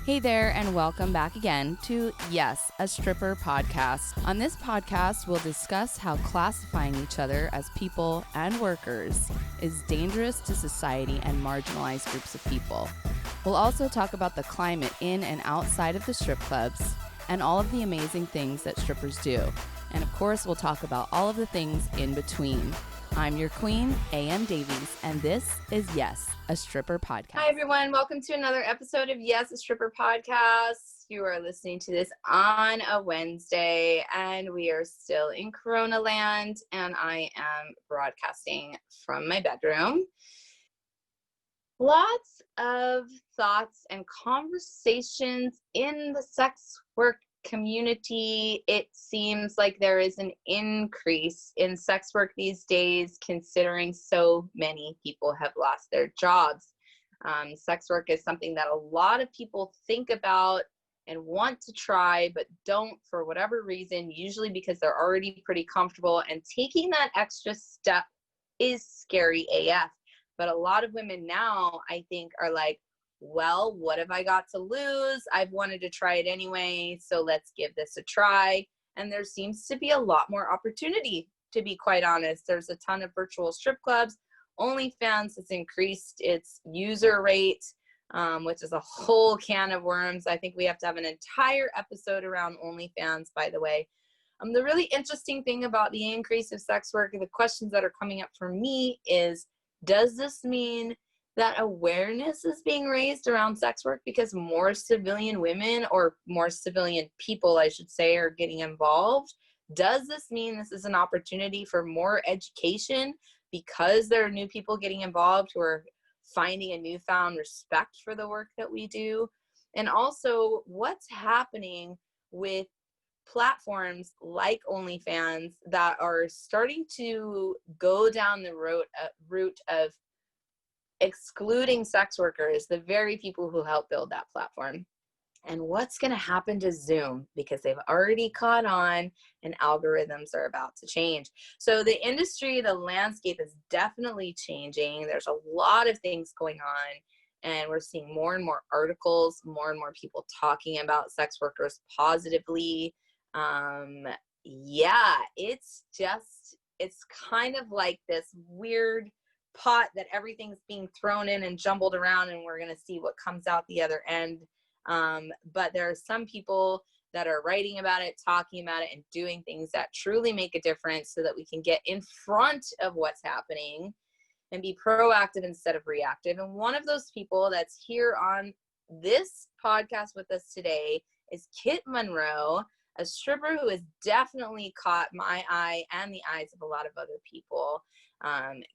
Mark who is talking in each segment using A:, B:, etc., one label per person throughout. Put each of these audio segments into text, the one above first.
A: Hey there, and welcome back again to YAS, a stripper podcast. On this podcast, we'll discuss how classifying each other as people and workers is dangerous to society and marginalized groups of people. We'll also talk about the climate in and outside of the strip clubs and all of the amazing things that strippers do. And of course, we'll talk about all of the things in between. I'm your queen, A.M. Davies, and this is YAS, a stripper podcast.
B: Hi, everyone. Welcome to another episode of YAS, a stripper podcast. You are listening to this on a Wednesday, and we are still in Corona land, and I am broadcasting from my bedroom. Lots of thoughts and conversations in the sex work community. It seems like there is an increase in sex work these days, considering so many people have lost their jobs. Sex work is something that a lot of people think about and want to try, but don't for whatever reason, usually because they're already pretty comfortable, and taking that extra step is scary AF. But a lot of women now, I think, are like, well, what have I got to lose? I've wanted to try it anyway, so let's give this a try. And there seems to be a lot more opportunity, to be quite honest. There's a ton of virtual strip clubs. OnlyFans has increased its user rate, which is a whole can of worms. I think we have to have an entire episode around OnlyFans, by the way. The really interesting thing about the increase of sex work, and the questions that are coming up for me is, does this mean that awareness is being raised around sex work because more civilian women, or more civilian people, I should say, are getting involved? Does this mean this is an opportunity for more education because there are new people getting involved who are finding a newfound respect for the work that we do? And also, what's happening with platforms like OnlyFans that are starting to go down the route of excluding sex workers, the very people who help build that platform? And what's going to happen to Zoom, because they've already caught on and algorithms are about to change. So the industry, the landscape is definitely changing. There's a lot of things going on, and we're seeing more and more articles, more and more people talking about sex workers positively. It's kind of like this weird pot that everything's being thrown in and jumbled around, and we're going to see what comes out the other end. But there are some people that are writing about it, talking about it, and doing things that truly make a difference so that we can get in front of what's happening and be proactive instead of reactive. And one of those people that's here on this podcast with us today is Kit Monroe, a stripper who has definitely caught my eye and the eyes of a lot of other people.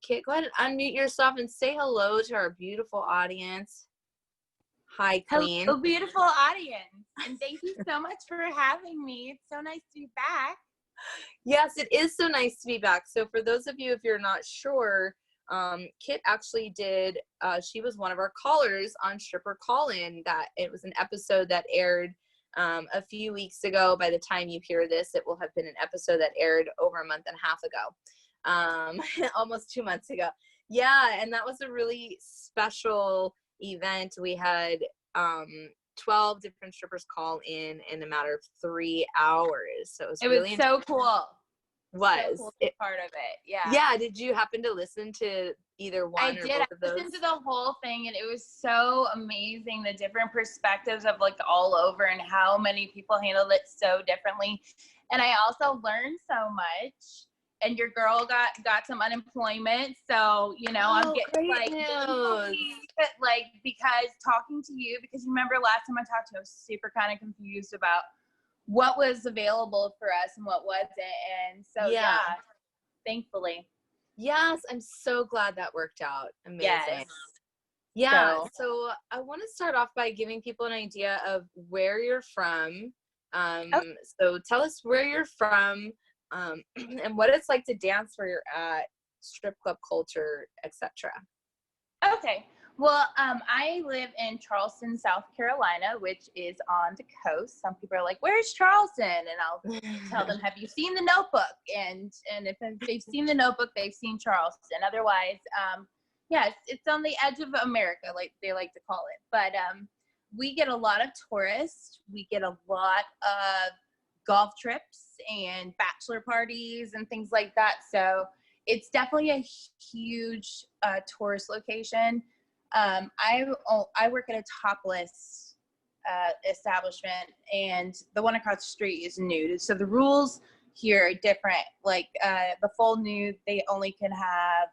B: Kit, go ahead and unmute yourself and say hello to our beautiful audience. Hi, Queen.
C: Hello, beautiful audience. And thank you so much for having me. It's so nice to be back.
B: Yes, it is so nice to be back. So for those of you, if you're not sure, Kit actually did, she was one of our callers on Stripper Call-In. That it was an episode that aired a few weeks ago. By the time you hear this, it will have been an episode that aired over a month and a half ago. Almost 2 months ago. Yeah, and that was a really special event. We had 12 different strippers call in a matter of 3 hours. So it was
C: so cool.
B: Was
C: so cool to be part of it.
B: Yeah. Did you happen to listen to either one or both of those?
C: I listened to the whole thing, and it was so amazing, the different perspectives of like all over and how many people handled it so differently. And I also learned so much. And your girl got some unemployment, so I'm getting like because talking to you, because you remember last time I talked to you, I was super kind of confused about what was available for us and what wasn't, and so yeah, thankfully.
B: Yes, I'm so glad that worked out. Amazing.
C: Yes.
B: Yeah. So I want to start off by giving people an idea of where you're from.
C: Okay.
B: So tell us where you're from. And what it's like to dance where you're at, strip club culture, etc.
C: Okay. Well, I live in Charleston, South Carolina, which is on the coast. Some people are like, "Where's Charleston?" And I'll tell them, "Have you seen The Notebook?" And if they've seen The Notebook, they've seen Charleston. Otherwise, it's on the edge of America, like they like to call it. But we get a lot of tourists. We get a lot of golf trips and bachelor parties and things like that. So it's definitely a huge tourist location. I work at a topless establishment, and the one across the street is nude. So the rules here are different. Like the full nude, they only can have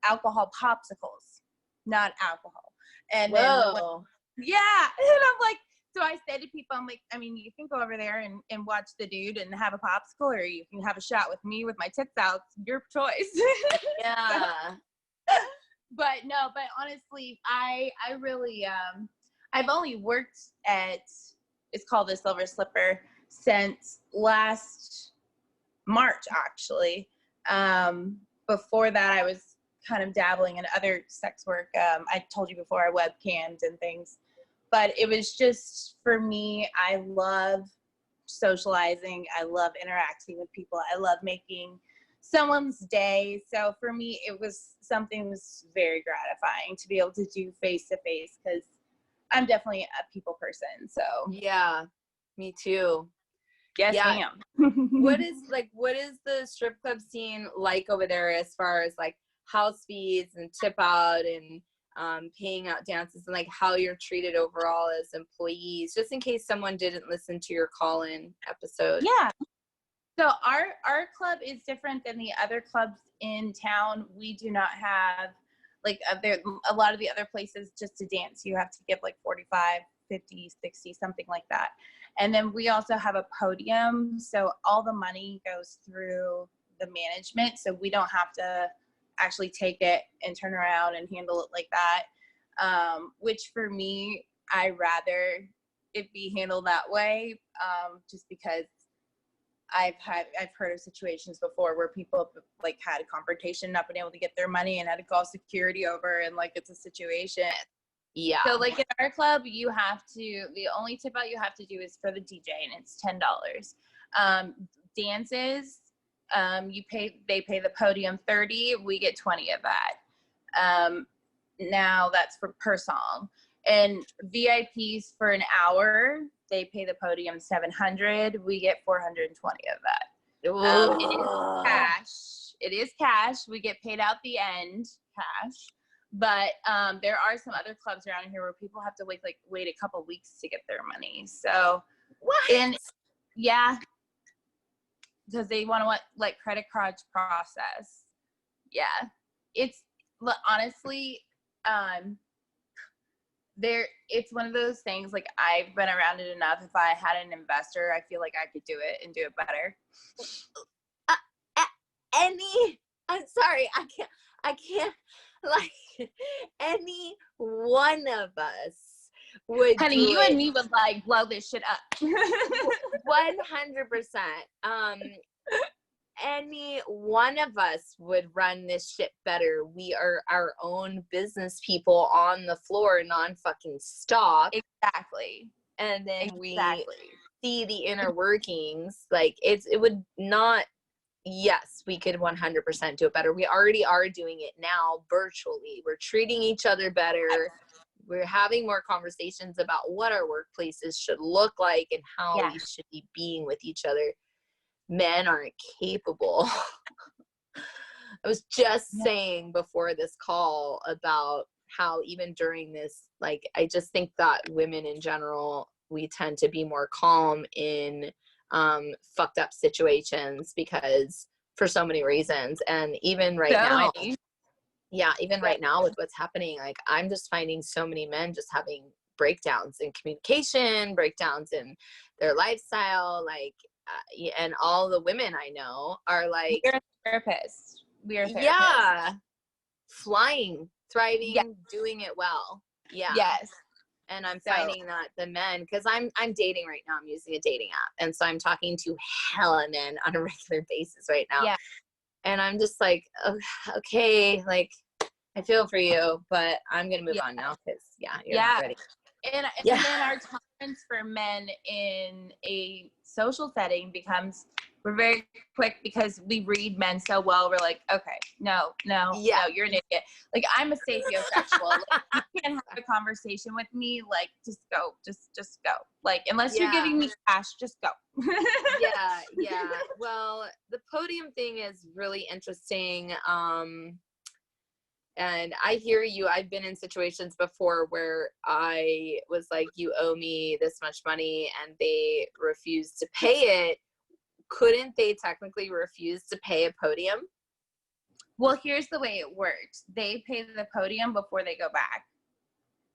C: alcohol popsicles, not alcohol. And
B: Whoa.
C: yeah, and I'm like, so I say to people, I'm like, I mean, you can go over there and watch the dude and have a popsicle, or you can have a shot with me with my tits out. Your choice.
B: Yeah.
C: But no, but honestly, I really, I've only worked at, it's called the Silver Slipper, since last March, actually. Before that, I was kind of dabbling in other sex work. I told you before, I webcammed and things. But it was just, for me, I love socializing. I love interacting with people. I love making someone's day. So for me, it was something that was very gratifying to be able to do face-to-face, because I'm definitely a people person. So
B: Yeah, me too.
C: yes,
B: Yeah.
C: ma'am.
B: What is the strip club scene like over there, as far as like house fees and tip out and paying out dances, and like how you're treated overall as employees, just in case someone didn't listen to your call-in episode?
C: Yeah. So our club is different than the other clubs in town. We do not have, like, a lot of the other places, just to dance, you have to give like 45, 50, 60, something like that. And then we also have a podium. So all the money goes through the management. So we don't have to actually take it and turn around and handle it like that. Which for me, I rather it be handled that way, just because I've heard of situations before where people like had a confrontation, not been able to get their money, and had to call security over, and like it's a situation.
B: Yeah.
C: So like in our club, you have to, the only tip out you have to do is for the DJ, and it's $10. Dances, they pay the podium 30, we get 20 of that. Now that's for per song. And VIPs for an hour, they pay the podium 700, we get 420 of that. It is cash. It is cash. We get paid out the end cash. But there are some other clubs around here where people have to wait a couple weeks to get their money. So
B: what?
C: And yeah, because they want like credit card process. Yeah, it's honestly, it's one of those things, like, I've been around it enough. If I had an investor, I feel like I could do it and do it better.
B: I'm sorry, I can't, like, any one of us would.
C: Honey, you and me would like blow this shit up.
B: 100%. Any one of us would run this shit better. We are our own business people on the floor, non-fucking stock.
C: Exactly.
B: And then we see the inner workings. Like, it would not, yes, we could 100% do it better. We already are doing it now virtually. We're treating each other better. We're having more conversations about what our workplaces should look like and how we should be being with each other. Men aren't capable. I was just saying before this call about how even during this, like, I just think that women in general, we tend to be more calm in fucked up situations, because for so many reasons. And even right now, right now with what's happening, like, I'm just finding so many men just having breakdowns in communication, breakdowns in their lifestyle, like, and all the women I know are like,
C: we're therapists.
B: Yeah, flying, thriving, doing it well. Yeah.
C: Yes.
B: And I'm finding that the men, because I'm dating right now, I'm using a dating app, and so I'm talking to hella men on a regular basis right now.
C: Yeah.
B: And I'm just like, oh, okay, like, I feel for you, but I'm gonna move on now, because you're not ready.
C: And then our tolerance for men in a social setting becomes We're very quick because we read men so well. We're like, okay, no, you're an idiot. Like, I'm a sapiosexual. Like, you can't have a conversation with me. Like, just go, just go. Like, unless you're giving me cash, just go.
B: Yeah. Well, the podium thing is really interesting. And I hear you. I've been in situations before where I was like, you owe me this much money, and they refused to pay it. Couldn't they technically refuse to pay a podium?
C: Well, here's the way it works. They pay the podium before they go back.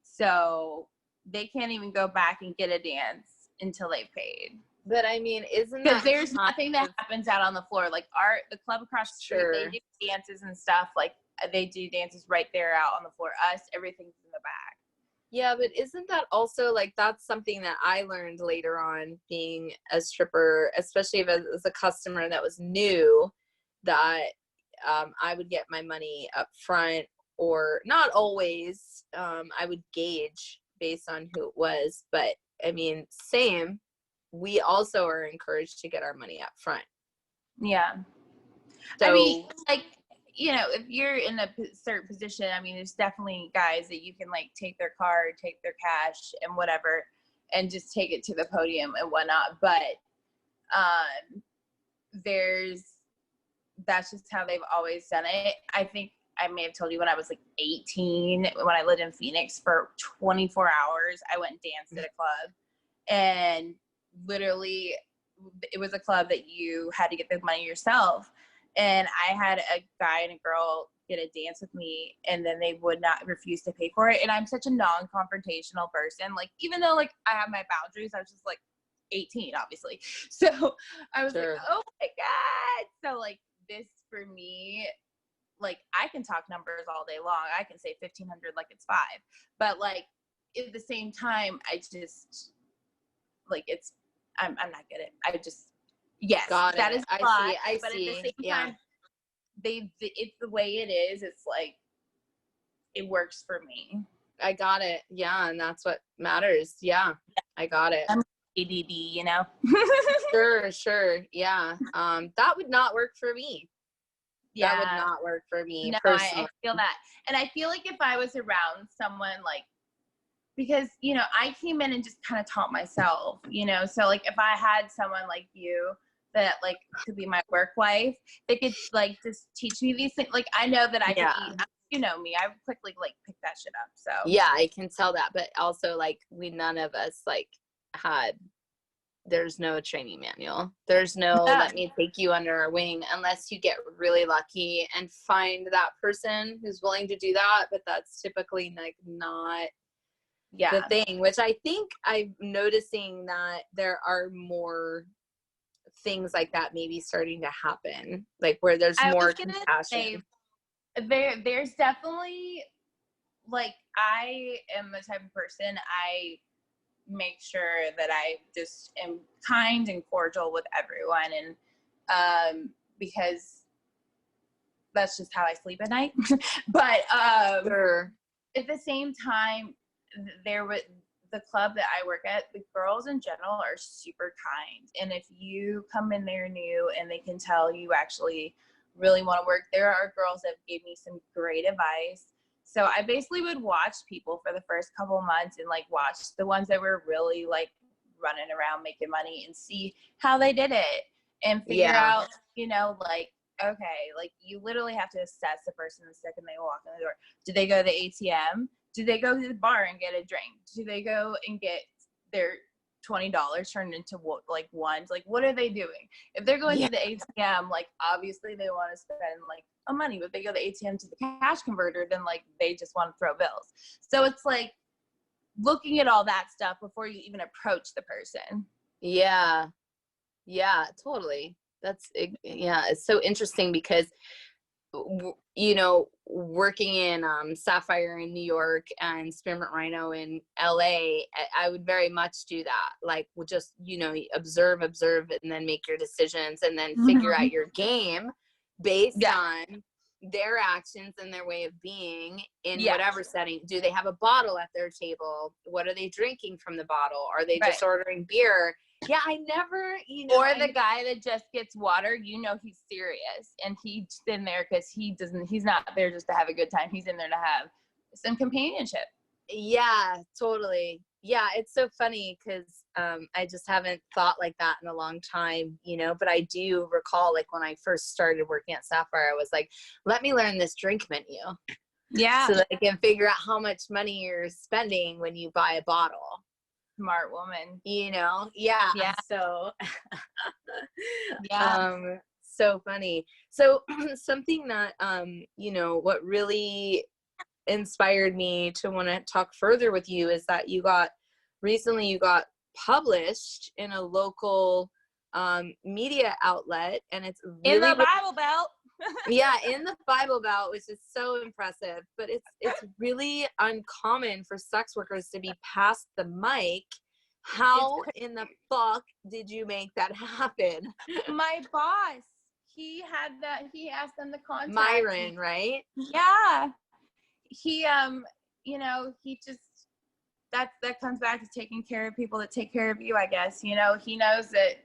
C: So they can't even go back and get a dance until they paid.
B: But I mean, isn't that
C: because there's nothing that happens out on the floor. Like the club across the street, they do dances and stuff. Like they do dances right there out on the floor. Us, everything's in the back.
B: Yeah, but isn't that also like, that's something that I learned later on being a stripper, especially if as a customer that was new, that I would get my money up front, or not always. I would gauge based on who it was, but I mean, same. We also are encouraged to get our money up front.
C: Yeah. So, I mean, like, you know, if you're in a certain position, I mean, there's definitely guys that you can like take their card, take their cash and whatever, and just take it to the podium and whatnot. But that's just how they've always done it. I think I may have told you when I was like 18, when I lived in Phoenix for 24 hours, I went and danced at a club, and literally it was a club that you had to get the money yourself. And I had a guy and a girl get a dance with me, and then they would not refuse to pay for it. And I'm such a non-confrontational person. Like, even though like I have my boundaries, I was just like 18, obviously. So I was like, oh my God. So like this for me, like I can talk numbers all day long. I can say 1,500 like it's 5. But like at the same time, I just like I'm not good at I just that is a lot.
B: I
C: but
B: see.
C: At the same time, it's the way it is. It's like it works for me.
B: I got it. Yeah, and that's what matters. Yeah, I got it.
C: I'm ADD, you know.
B: Sure. Yeah. That would not work for me.
C: Yeah.
B: That would not work for me.
C: No, I feel that. And I feel like if I was around someone like, because, you know, I came in and just kind of taught myself, you know, so like if I had someone like you that like could be my work wife, they could like just teach me these things. Like I know that I could eat, you know me, I would quickly like pick that shit up. So
B: yeah, I can tell that. But also like none of us like there's no training manual. There's no let me take you under our wing, unless you get really lucky and find that person who's willing to do that. But that's typically like not the thing, which I think I'm noticing that there are more things like that maybe starting to happen, like where there's more compassion.
C: There's definitely like, I am the type of person, I make sure that I just am kind and cordial with everyone, and because that's just how I sleep at night. But at the same time, the club that I work at, the girls in general are super kind. And if you come in there new and they can tell you actually really want to work, there are girls that gave me some great advice. So I basically would watch people for the first couple months and like watch the ones that were really like running around making money and see how they did it and figure out, you know, like, okay, like you literally have to assess the person the second they walk in the door. Did they go to the ATM? Do they go to the bar and get a drink? Do they go and get their $20 turned into like ones? Like, what are they doing? If they're going to the ATM, like obviously they want to spend like money, but if they go to the ATM to the cash converter, then like they just want to throw bills. So it's like looking at all that stuff before you even approach the person.
B: Yeah, totally. It's so interesting because, you know, working in Sapphire in New York and Spearmint Rhino in LA, I would very much do that. Like, we'll just, you know, observe and then make your decisions and then figure out your game based on their actions and their way of being in whatever setting. Do they have a bottle at their table? What are they drinking from the bottle? Are they just ordering beer? Yeah, I never,
C: Or the guy that just gets water, you know he's serious, and he's in there because he's not there just to have a good time. He's in there to have some companionship.
B: Yeah, totally. Yeah, it's so funny because I just haven't thought like that in a long time, but I do recall, like, when I first started working at Sapphire, I was like, let me learn this drink menu.
C: Yeah.
B: So that I can figure out how much money you're spending when you buy a bottle.
C: Smart woman.
B: Yeah.
C: Yeah.
B: So,
C: yeah.
B: So funny. So something that, what really inspired me to want to talk further with you is that recently you got published in a local media outlet, and it's really
C: in the Bible Belt.
B: Yeah, in the Bible Belt, which is so impressive, but it's really uncommon for sex workers to be past the mic. How in the fuck did you make that happen?
C: My boss, he asked them to contact
B: Myron,
C: me.
B: right?
C: Yeah. He he just that comes back to taking care of people that take care of you, I guess. He knows that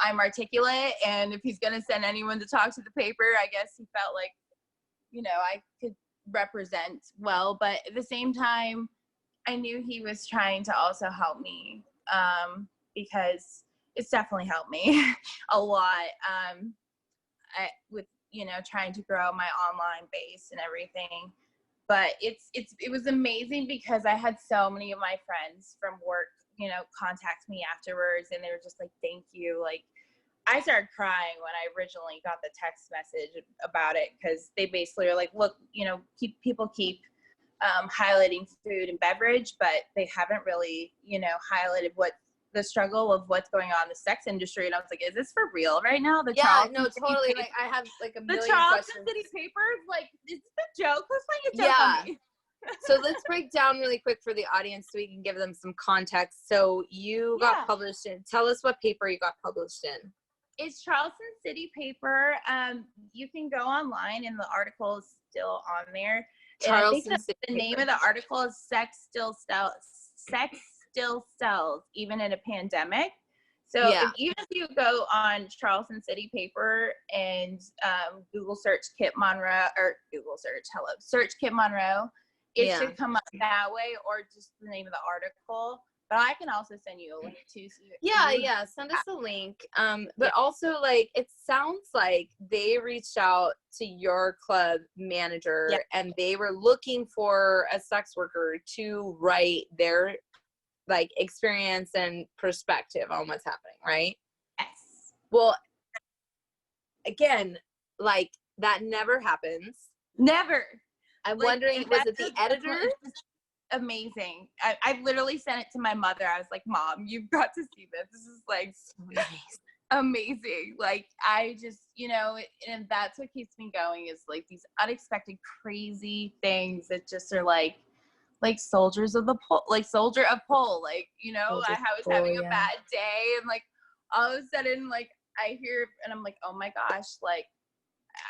C: I'm articulate, and if he's gonna send anyone to talk to the paper, I guess he felt like I could represent well. But at the same time, I knew he was trying to also help me, because it's definitely helped me a lot, with trying to grow my online base and everything. But it was amazing because I had so many of my friends from work contact me afterwards, and they were just like, thank you. Like, I started crying when I originally got the text message about it, because they basically are like, look, people keep highlighting food and beverage, but they haven't really highlighted what the struggle of what's going on in the sex industry. And I was like, is this for real right now?
B: Totally. Like, I have like a million
C: Charleston
B: questions.
C: City Papers, like, is this a joke? Who's playing a joke on me?
B: So let's break down really quick for the audience so we can give them some context. So you got published in, tell us what paper you got published in.
C: It's Charleston City Paper. You can go online, and the article is still on there.
B: Charleston City
C: the name of the article is Sex Still Sells Even in a Pandemic. So even if you go on Charleston City Paper and Google search Kit Monroe, or search Kit Monroe, it should come up that way, or just the name of the article. But I can also send you a link too.
B: Send us a link. But also, like, it sounds like they reached out to your club manager, and they were looking for a sex worker to write their like experience and perspective on what's happening, right?
C: Yes.
B: Well, again, like, that never happens.
C: Never.
B: I'm wondering, was it the editor?
C: Amazing. I literally sent it to my mother. I was like, Mom, you've got to see this. This is like amazing. Like, I just, and that's what keeps me going, is like these unexpected crazy things that just are like soldiers of the pole, like soldier of pole, like, I was having a bad day, and like all of a sudden, like, I hear, and I'm like, oh my gosh, like,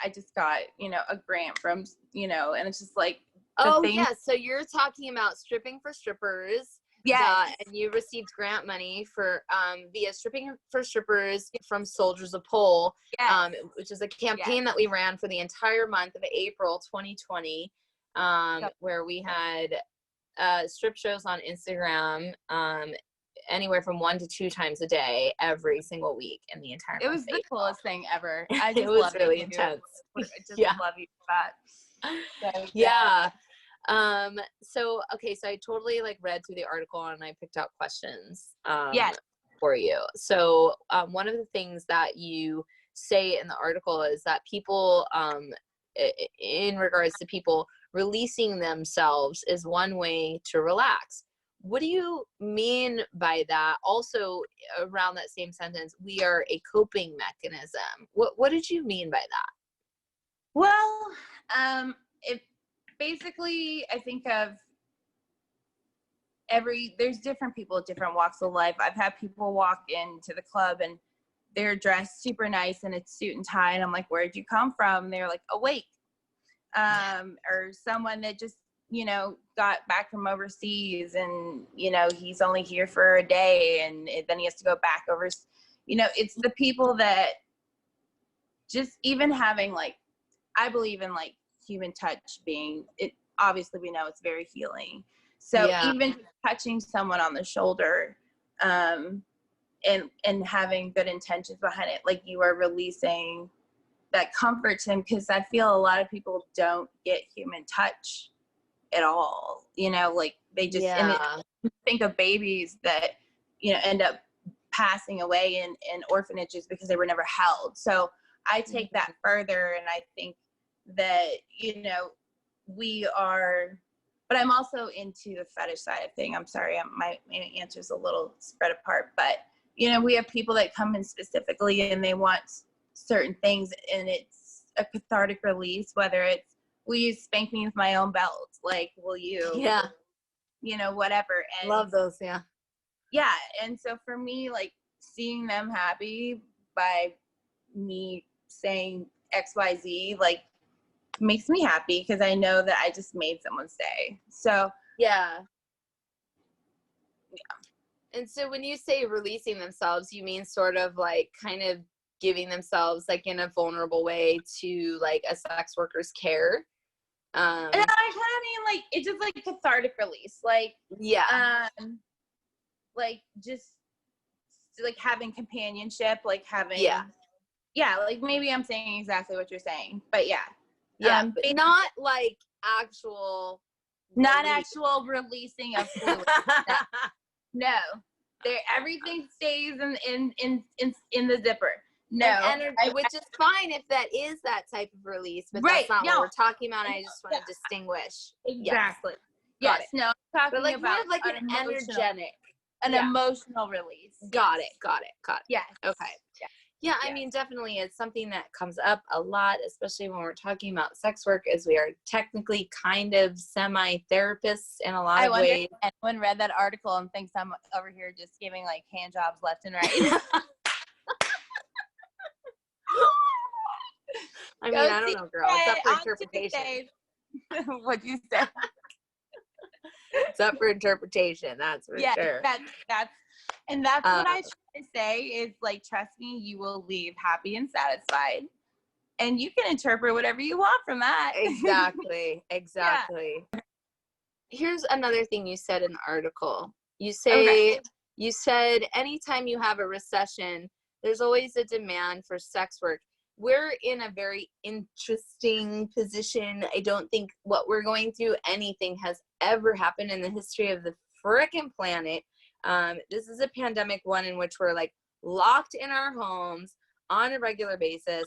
C: I just got, a grant from, and it's just like,
B: so you're talking about Stripping for Strippers.
C: Yes.
B: And you received grant money for via Stripping for Strippers from Soldiers of Pole, which is a campaign that we ran for the entire month of April 2020, where we had strip shows on Instagram, anywhere from 1 to 2 times a day, every single week in the entire month.
C: It was the coolest thing ever. I just
B: it was really intense.
C: I just love you for that.
B: So I totally like read through the article, and I picked out questions for you. So one of the things that you say in the article is that people, in regards to people releasing themselves, is one way to relax. What do you mean by that? Also, around that same sentence, we are a coping mechanism. What did you mean by that?
C: Well, it basically, I think of there's different people at different walks of life. I've had people walk into the club and they're dressed super nice and it's suit and tie, and I'm like, where'd you come from? And they're like, awake. Or someone that just, got back from overseas and, you know, he's only here for a day and then he has to go back over, you know, it's the people that just even having like, I believe in like human touch being it. Obviously we know it's very healing. So even touching someone on the shoulder, and having good intentions behind it, like you are releasing that comfort to him, because I feel a lot of people don't get human touch at all, you know, like they just and think of babies that, you know, end up passing away in orphanages because they were never held. So I take that further, and I think that, you know, we are, but I'm also into the fetish side of thing. I'm sorry, my answer is a little spread apart, but you know, we have people that come in specifically and they want certain things, and it's a cathartic release, whether it's, will you spank me with my own belt? Like, will you, you know, whatever. And
A: love those.
C: Yeah. And so for me, like seeing them happy by me saying XYZ, like makes me happy, because I know that I just made someone's day. So
B: yeah. And so when you say releasing themselves, you mean sort of like kind of giving themselves like in a vulnerable way to like a sex worker's care?
C: And I kind of mean like it's just like cathartic release, like like just like having companionship, like having like maybe I'm saying exactly what you're saying, but
B: but not like actual
C: not actual releasing of fluid. No, there everything stays in the zipper. No,
B: which is fine if that is that type of release, but that's not what we're talking about. I just want to distinguish.
C: Exactly.
B: Got it.
C: No, I'm talking
B: but like
C: about
B: more of like an energetic,
C: emotional release.
B: Got it.
C: Yes.
B: Okay. Yeah, I mean, definitely it's something that comes up a lot, especially when we're talking about sex work, as we are technically kind of semi-therapists in a lot of ways.
C: I wonder if anyone read that article and thinks I'm over here just giving like hand jobs left and right.
B: I mean, I don't know, girl. It's up for interpretation.
C: What'd you say?
B: It's up for interpretation, that's for sure.
C: That's what I try to say is like, trust me, you will leave happy and satisfied, and you can interpret whatever you want from that.
B: Exactly. Here's another thing you said in the article. You said anytime you have a recession, there's always a demand for sex work. We're in a very interesting position. I don't think what we're going through, anything has ever happened in the history of the frickin' planet. This is a pandemic one in which we're like locked in our homes on a regular basis,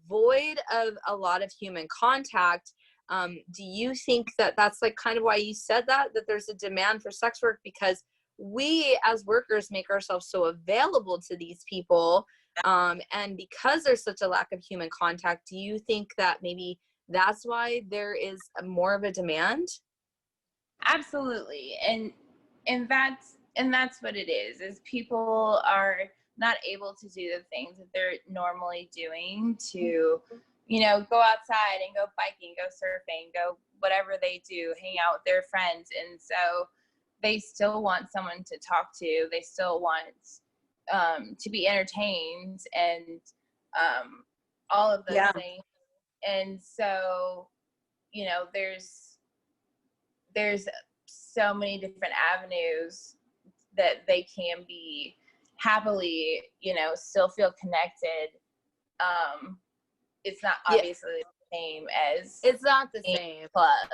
B: void of a lot of human contact. Do you think that that's like kind of why you said that there's a demand for sex work, because we as workers make ourselves so available to these people, and because there's such a lack of human contact, do you think that maybe that's why there is more of a demand?
C: Absolutely. And that's what it is people are not able to do the things that they're normally doing to, you know, go outside and go biking, go surfing, go whatever they do, hang out with their friends. And so they still want someone to talk to. They still want to be entertained and all of those things. And so, you know, there's so many different avenues that they can be happily, you know, still feel connected. It's not obviously the same as
B: it's not the same
C: club.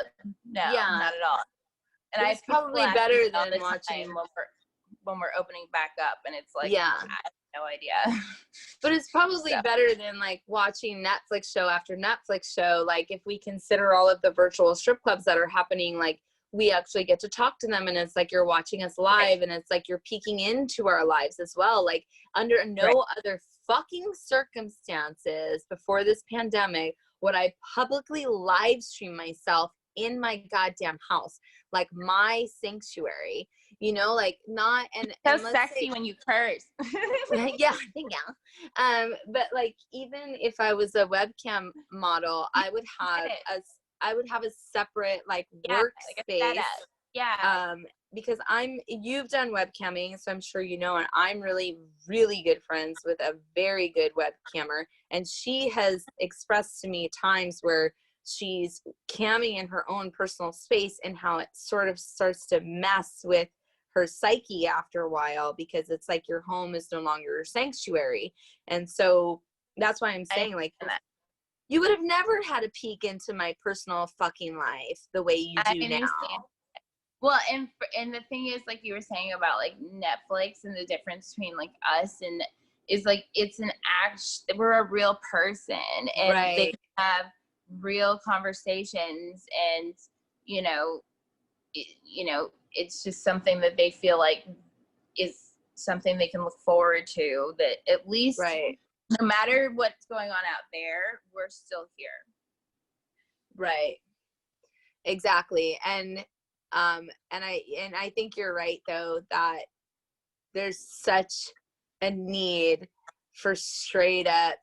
C: No, not at all. And
B: it's probably better than watching
C: when we're opening back up, and it's like, I have no idea.
B: But it's probably better than like watching Netflix show after Netflix show. Like if we consider all of the virtual strip clubs that are happening, like we actually get to talk to them, and it's like you're watching us live, and it's like you're peeking into our lives as well. Like under no other fucking circumstances before this pandemic would I publicly live stream myself in my goddamn house, like my sanctuary, you know, like not, and
C: so sexy when you curse.
B: Yeah. But like, even if I was a webcam model, I would have I would have a separate like
C: like a
B: workspace.
C: setup. Yeah.
B: Because you've done webcamming, so I'm sure you know, and I'm really, really good friends with a very good webcammer. And she has expressed to me times where she's camming in her own personal space and how it sort of starts to mess with her psyche after a while, because it's like your home is no longer your sanctuary. And so that's why I'm saying, like, you would have never had a peek into my personal fucking life the way you do now.
C: Well, and the thing is, like you were saying about like Netflix and the difference between like us and is like it's an we're a real person, and they can have real conversations, and it's just something that they feel like is something they can look forward to, that at least no matter what's going on out there, we're still here.
B: Right. Exactly. And I think you're right though, that there's such a need for straight up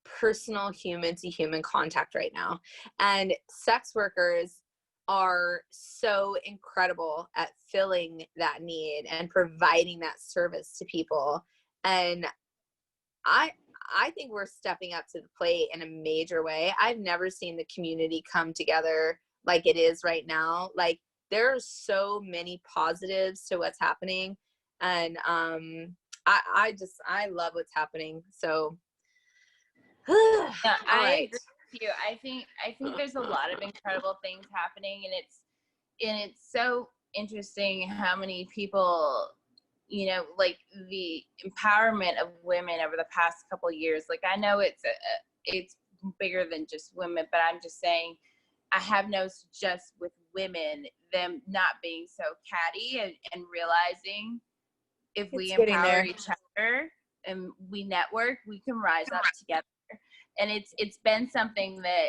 B: personal human to human contact right now. And sex workers are so incredible at filling that need and providing that service to people. And I think we're stepping up to the plate in a major way. I've never seen the community come together like it is right now. Like, there are so many positives to what's happening. And I love what's happening. So
C: yeah, I agree with you. I think there's a lot of incredible things happening, and it's so interesting how many people, like the empowerment of women over the past couple of years. Like, I know it's bigger than just women, but I'm just saying, I have noticed just with women, them not being so catty and realizing if we empower each other and we network, we can rise up together. And it's been something that,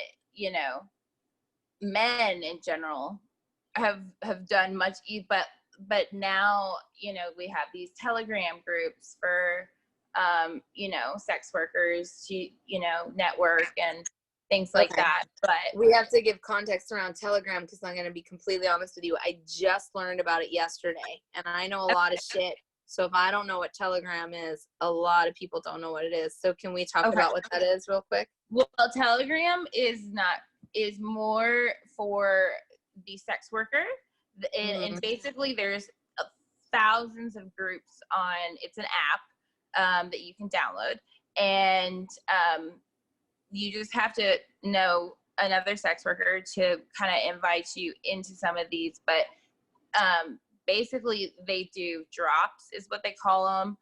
C: men in general have done much, but now, we have these Telegram groups for, sex workers to, network and things like that. But
B: we have to give context around Telegram, because I'm going to be completely honest with you. I just learned about it yesterday, and I know a lot of shit. So if I don't know what Telegram is, a lot of people don't know what it is. So can we talk about what that is real quick?
C: Well, Telegram is more for the sex worker. And basically there's thousands of groups it's an app that you can download. And you just have to know another sex worker to kind of invite you into some of these. But basically they do drops is what they call them.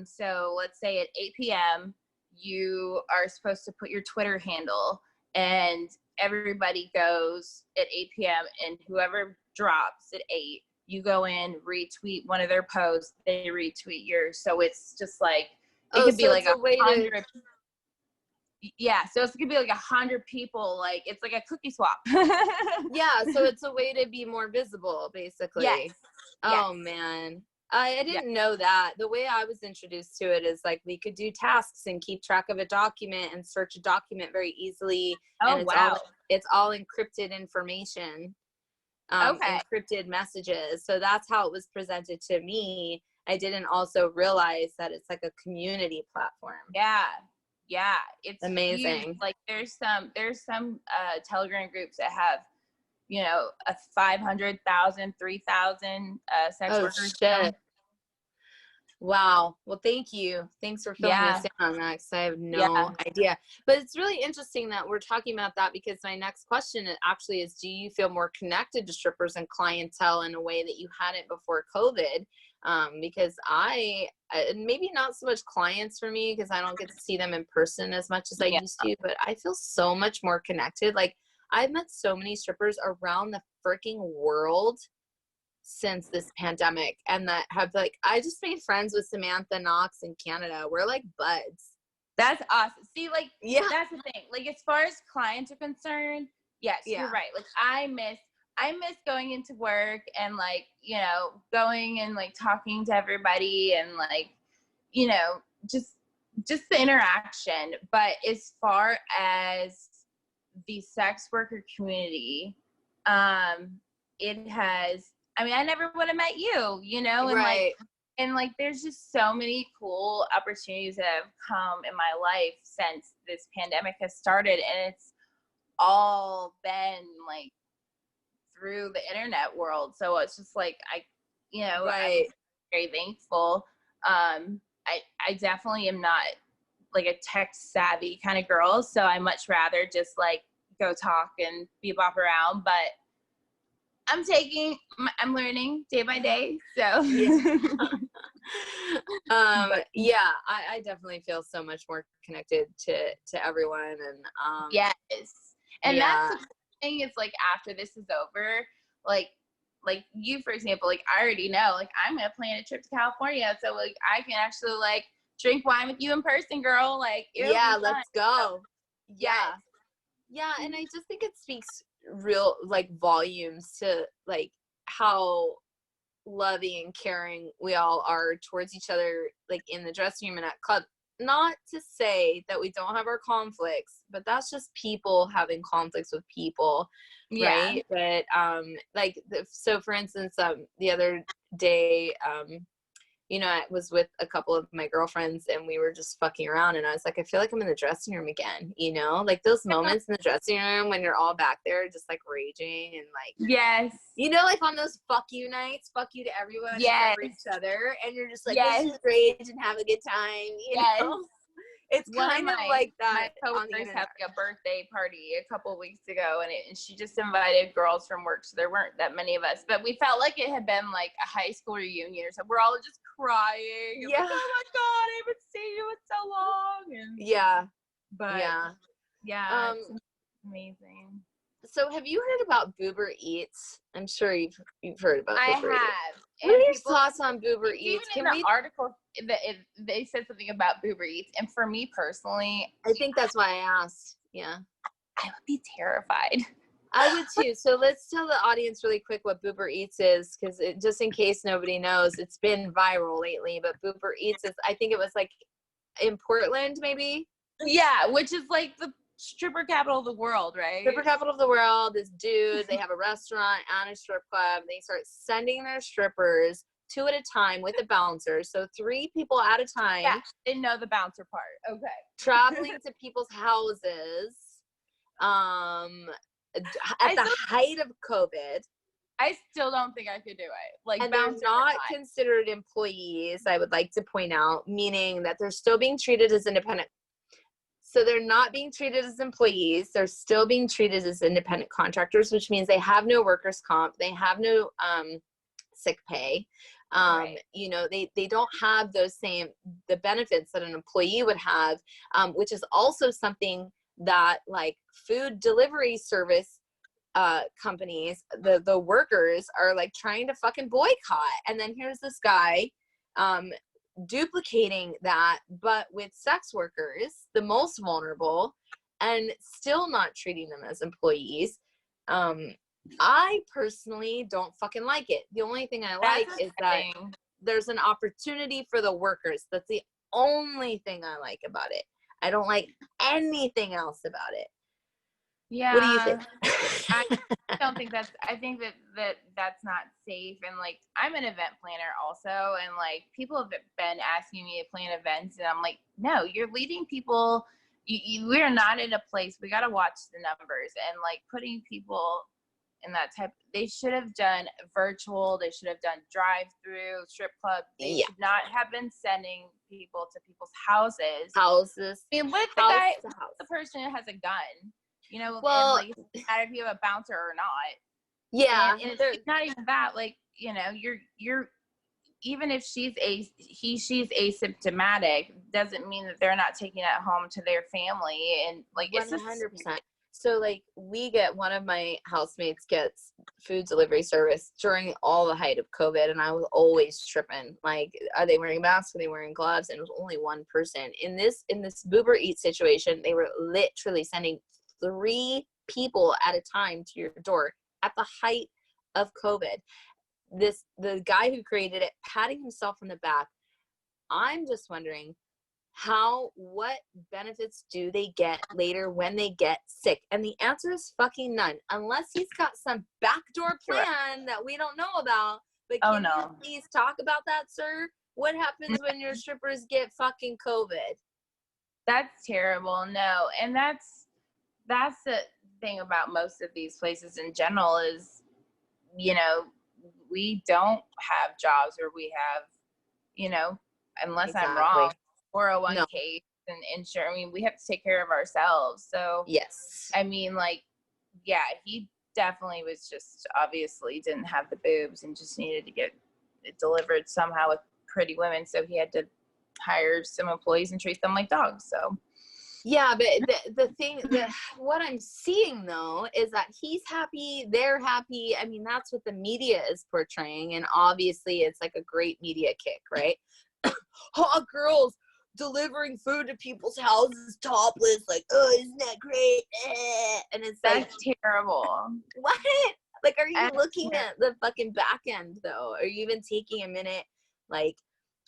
C: So let's say at 8 p.m. you are supposed to put your Twitter handle, and everybody goes at 8 p.m. and whoever drops at 8, you go in, retweet one of their posts, they retweet yours. So it's just like, it could be like 100. Yeah, so it could be like 100 people. Like, it's like a cookie swap.
B: Yeah, so it's a way to be more visible, basically.
C: Yes.
B: Oh, man. I didn't know that. The way I was introduced to it is like we could do tasks and keep track of a document and search a document very easily.
C: Oh,
B: and
C: wow.
B: It's all encrypted information, encrypted messages. So that's how it was presented to me. I didn't also realize that it's like a community platform.
C: Yeah, it's
B: amazing.
C: Huge. Like there's some Telegram groups that have, a 500,000, 3,000 sex workers.
B: Shit. Wow. Well, thank you. Thanks for filling us in on that, because I have no idea. But it's really interesting that we're talking about that, because my next question actually is, do you feel more connected to strippers and clientele in a way that you hadn't before COVID? Because maybe not so much clients for me, because I don't get to see them in person as much as I used to, but I feel so much more connected. Like, I've met so many strippers around the freaking world since this pandemic, and that have I just made friends with Samantha Knox in Canada. We're like buds.
C: That's awesome. See, that's the thing. Like, as far as clients are concerned, yes, you're right. Like, I miss going into work and going and talking to everybody and just the interaction. But as far as the sex worker community, it has, I mean, I never would have met you, you know, and
B: Right.
C: like there's just so many cool opportunities that have come in my life since this pandemic has started, and it's all been like through the internet world. So it's just like
B: Right.
C: I'm very thankful. I definitely am not like a tech savvy kind of girl, so I much rather just like go talk and bebop around, but I'm learning day by day, so
B: Yeah.
C: But
B: Yeah, I definitely feel so much more connected to everyone, and
C: yes, and
B: yeah.
C: that's the thing is like after this is over, like you, for example, like I already know like I'm gonna plan a trip to California, so like I can actually like drink wine with you in person, girl. Like it'll
B: Yeah,
C: be fun.
B: let's go.
C: So,
B: Yeah. Yeah, and I just think it speaks real like volumes to like how loving and caring we all are towards each other, like in the dressing room and at club. Not to say that we don't have our conflicts, but that's just people having conflicts with people,
C: yeah.
B: right? But like so for instance, the other day, you know, I was with a couple of my girlfriends and we were just fucking around, and I was like, I feel like I'm in the dressing room again, you know, like those moments in the dressing room when you're all back there just like raging and like,
C: Yes.
B: you know, like on those fuck you nights, fuck you to everyone
C: Yes.
B: except for each other, and you're just like,
C: Yes.
B: let's just rage and have a good time, you
C: Yes.
B: know? It's
C: One
B: kind
C: of
B: of like
C: my
B: that on the
C: coworkers had
B: internet.
C: like a birthday party a couple of weeks ago, and she just invited girls from work, so there weren't that many of us, but we felt like it had been like a high school reunion or something. We're all just crying.
B: Yeah.
C: Like, oh my god, I haven't seen you in so long. And
B: Yeah.
C: but
B: Yeah.
C: it's amazing.
B: So have you heard about Boober Eats? I'm sure you've heard about
C: I
B: Boober Eats.
C: have.
B: What are your
C: People,
B: thoughts on Boober
C: even
B: Eats?
C: in the article, they said something about Uber Eats, and for me personally,
B: I think that's why I asked. Yeah.
C: I would be terrified.
B: I would too. So let's tell the audience really quick what Boober Eats is, because just in case nobody knows, it's been viral lately. But Boober Eats is, I think it was like in Portland, maybe.
C: Yeah, which is like the stripper capital of the world, right?
B: Stripper capital of the world. This dude, they have a restaurant and a strip club. They start sending their strippers 2 at a time with a bouncer, so 3 people at a time.
C: Yeah, didn't know the bouncer part. Okay.
B: Traveling to people's houses. At the height of COVID.
C: I still don't think I could do it. Like,
B: and they're not considered employees, I would like to point out, meaning that they're still being treated as independent. So they're not being treated as employees. They're still being treated as independent contractors, which means they have no workers' comp. They have no sick pay.
C: Right.
B: You know, they don't have the benefits that an employee would have, which is also something that like food delivery service companies, the workers are like trying to fucking boycott. And then here's this guy duplicating that, but with sex workers, the most vulnerable, and still not treating them as employees. I personally don't fucking like it. The only thing I like is that there's an opportunity for the workers. That's the only thing I like about it. I don't like anything else about it.
C: Yeah.
B: What do you think?
C: I don't think I think that that's not safe. And like, I'm an event planner also, and like people have been asking me to plan events, and I'm like, no, you're leading people. We're not in a place, we got to watch the numbers, and like putting people in that type, they should have done virtual, they should have done drive-through strip club. They should not have been sending people to people's houses.
B: I
C: mean, with the person who has a gun, you know,
B: well,
C: and like, it doesn't matter if you have a bouncer or not.
B: Yeah.
C: And it's not even that, like, you know, you're even if she's asymptomatic, doesn't mean that they're not taking it home to their family. And like,
B: 100%. So like one of my housemates gets food delivery service during all the height of COVID, and I was always tripping. Like, are they wearing masks? Are they wearing gloves? And it was only one person. In this Boober Eats situation, they were literally sending 3 people at a time to your door at the height of COVID. The guy who created it patting himself on the back. I'm just wondering, what benefits do they get later when they get sick? And the answer is fucking none, unless he's got some backdoor plan that we don't know about. But can you please talk about that, sir? What happens when your strippers get fucking COVID?
C: That's terrible. No. And that's the thing about most of these places in general is, you know, we don't have jobs, or we have, you know, unless I'm wrong, 401k and insurance. I mean, we have to take care of ourselves. So
B: yes,
C: I mean, like, yeah, he definitely was just obviously didn't have the boobs and just needed to get it delivered somehow with pretty women. So he had to hire some employees and treat them like dogs. So
B: yeah, but the thing that what I'm seeing though is that he's happy, they're happy. I mean, that's what the media is portraying, and obviously it's like a great media kick, right? Hot girls delivering food to people's houses topless, like, oh, isn't that great? And it's
C: that's
B: like,
C: terrible.
B: what? Like, are you looking at the fucking back end though? Are you even taking a minute? Like,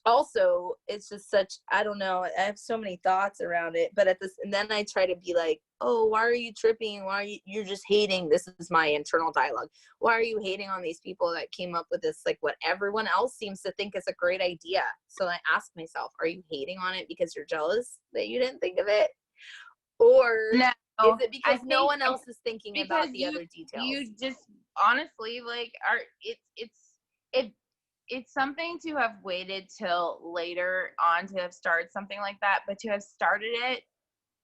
B: also, it's just such, I don't know, I have so many thoughts around it, but and then I try to be like, oh, why are you tripping? Why are you're just hating? This is my internal dialogue. Why are you hating on these people that came up with this, like, what everyone else seems to think is a great idea? So I ask myself, are you hating on it because you're jealous that you didn't think of it? Or
C: no,
B: is it because no one else is thinking about the other details?
C: You just honestly, like, it's something to have waited till later on to have started something like that, but to have started it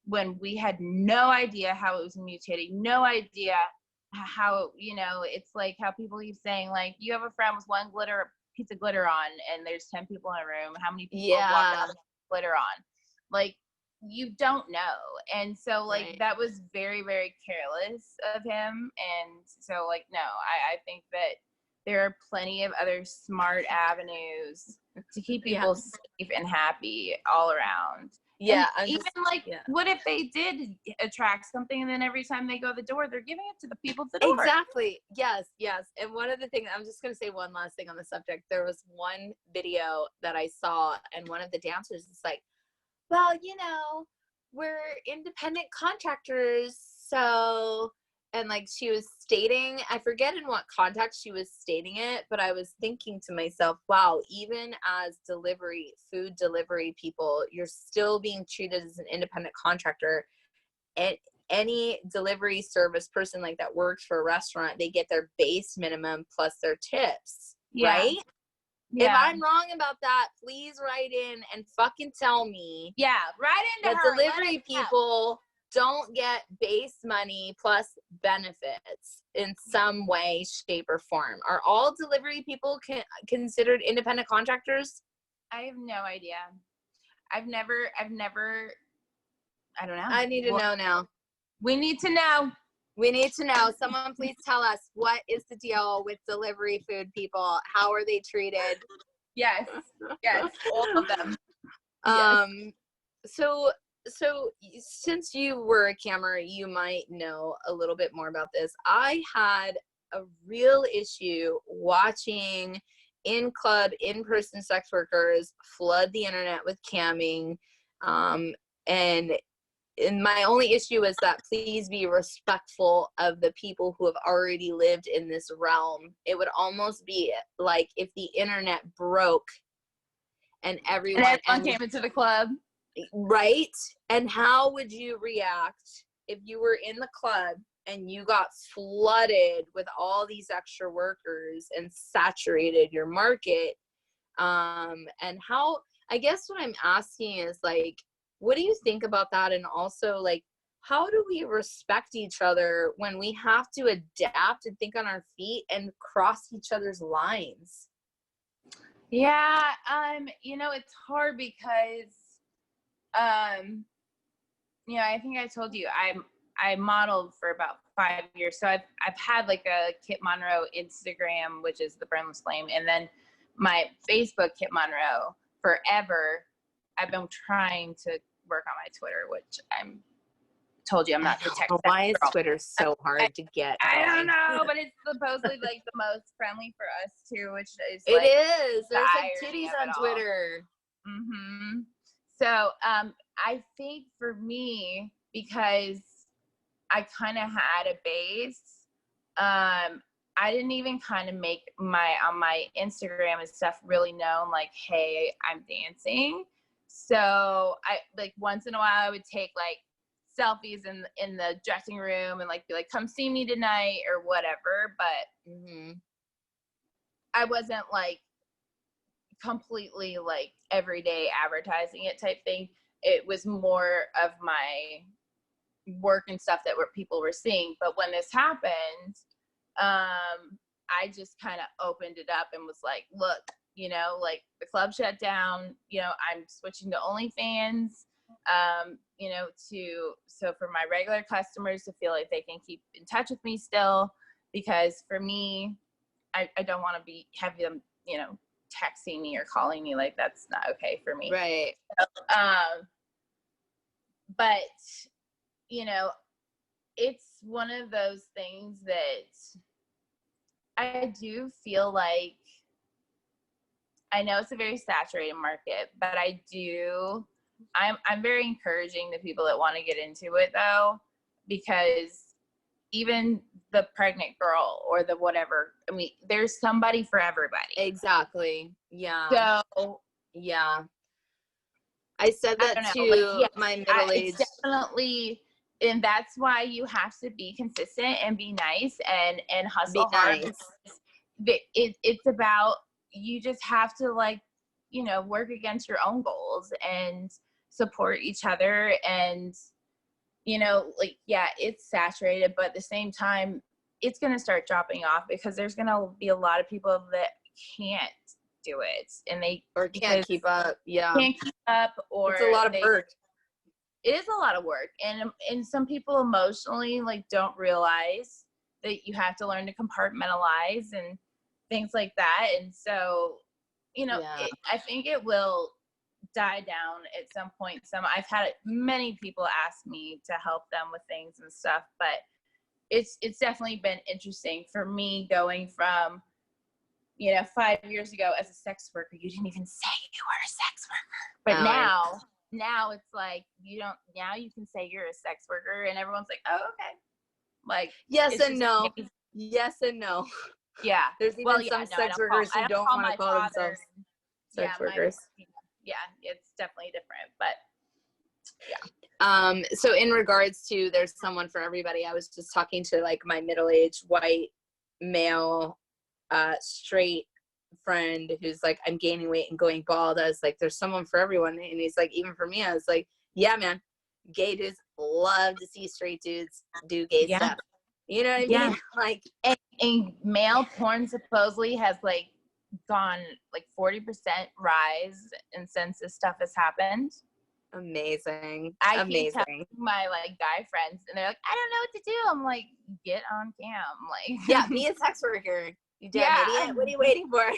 C: when we had no idea how it was mutating, no idea how, you know, it's like how people keep saying, like, you have a friend with one piece of glitter on and there's 10 people in a room, how many people walk around with glitter on? Like, you don't know. And so, like, that was very, very careless of him. And so, like, no, I think that there are plenty of other smart avenues to keep people safe and happy all around. Yeah. And even what if they did attract something and then every time they go to the door, they're giving it to the people at the door?
B: Exactly. Yes. And one of the things, I'm just going to say one last thing on the subject. There was one video that I saw, and one of the dancers is like, well, you know, we're independent contractors, so, and like she was stating, I forget in what context she was stating it, but I was thinking to myself, wow, even as food delivery people, you're still being treated as an independent contractor. And any delivery service person like that works for a restaurant, they get their base minimum plus their tips, right? Yeah. If I'm wrong about that, please write in and fucking tell me.
C: Yeah, write into
B: her. Delivery people don't get base money plus benefits in some way, shape, or form. Are all delivery people considered independent contractors?
C: I have no idea. I've never, I don't know.
B: I need to know now.
C: We need to know.
B: We need to know. Someone please tell us, what is the deal with delivery food people? How are they treated?
C: Yes, all of them.
B: So since you were a camera, you might know a little bit more about this. I had a real issue watching in-person sex workers flood the internet with camming, and my only issue is that please be respectful of the people who have already lived in this realm. It would almost be like if the internet broke and everyone
C: came into the club.
B: Right? And how would you react if you were in the club and you got flooded with all these extra workers and saturated your market? And how, I guess what I'm asking is, like, what do you think about that? And also, like, how do we respect each other when we have to adapt and think on our feet and cross each other's lines?
C: Yeah, you know, it's hard because, you know, I think I told you I modeled for about 5 years. So I've had like a Kit Monroe Instagram, which is the Brandless Flame, and then my Facebook Kit Monroe forever. I've been trying to work on my Twitter, which I'm told you I'm not the tech.
B: Why is Twitter so hard to get?
C: I don't know, but it's supposedly like the most friendly for us too, which is
B: it is. There's like titties on Twitter.
C: Mm-hmm. So I think for me, because I kind of had a base, I didn't even kind of make on my Instagram and stuff really known, like, hey, I'm dancing. So I, like, once in a while I would take like selfies in the dressing room and like be like, come see me tonight or whatever. But I wasn't like completely like everyday advertising it type thing. It was more of my work and stuff that people were seeing. But when this happened, I just kind of opened it up and was like, look, you know, like the club shut down, you know, I'm switching to OnlyFans, you know, so for my regular customers to feel like they can keep in touch with me still, because for me, I don't want to have them, you know, texting me or calling me, like that's not okay for me.
B: Right.
C: So, but you know, it's one of those things that I do feel like, I know it's a very saturated market, but I'm very encouraging to people that want to get into it though, because even the pregnant girl or the whatever, I mean, there's somebody for everybody.
B: Exactly. Yeah.
C: So
B: yeah. I said that
C: I don't
B: to
C: know, like, yes,
B: my middle-aged.
C: it's definitely, and that's why you have to be consistent and be nice and hustle hard. It's about, you just have to, like, you know, work against your own goals and support each other. And you know, like, yeah, it's saturated, but at the same time, it's going to start dropping off because there's going to be a lot of people that can't do it, and they
B: Can't keep up. Yeah.
C: Can't keep up, or
B: it's a lot of work.
C: It is a lot of work, and some people emotionally like don't realize that you have to learn to compartmentalize and things like that. And so, you know, I think it will die down at some point. I've had many people ask me to help them with things and stuff, but it's definitely been interesting for me going from, you know, 5 years ago as a sex worker, you didn't even say you were a sex worker, but now it's like, now you can say you're a sex worker and everyone's like, oh, okay. Like,
B: yes and no. Amazing. Yes and no.
C: Yeah.
B: There's even some sex workers who don't want to call themselves sex workers.
C: Yeah, it's definitely different, but
B: yeah. So in regards to there's someone for everybody, I was just talking to like my middle-aged white male straight friend who's like, I'm gaining weight and going bald. I was like, there's someone for everyone. And he's like, even for me. I was like, yeah, man, gay dudes love to see straight dudes do gay stuff. You know what I mean? Like,
C: and male porn supposedly has like gone like 40% rise, and since this stuff has happened.
B: Amazing.
C: I keep telling my like guy friends, and they're like, I don't know what to do. I'm like, get on cam. Like,
B: yeah, be a sex worker. You damn idiot. What are you waiting for?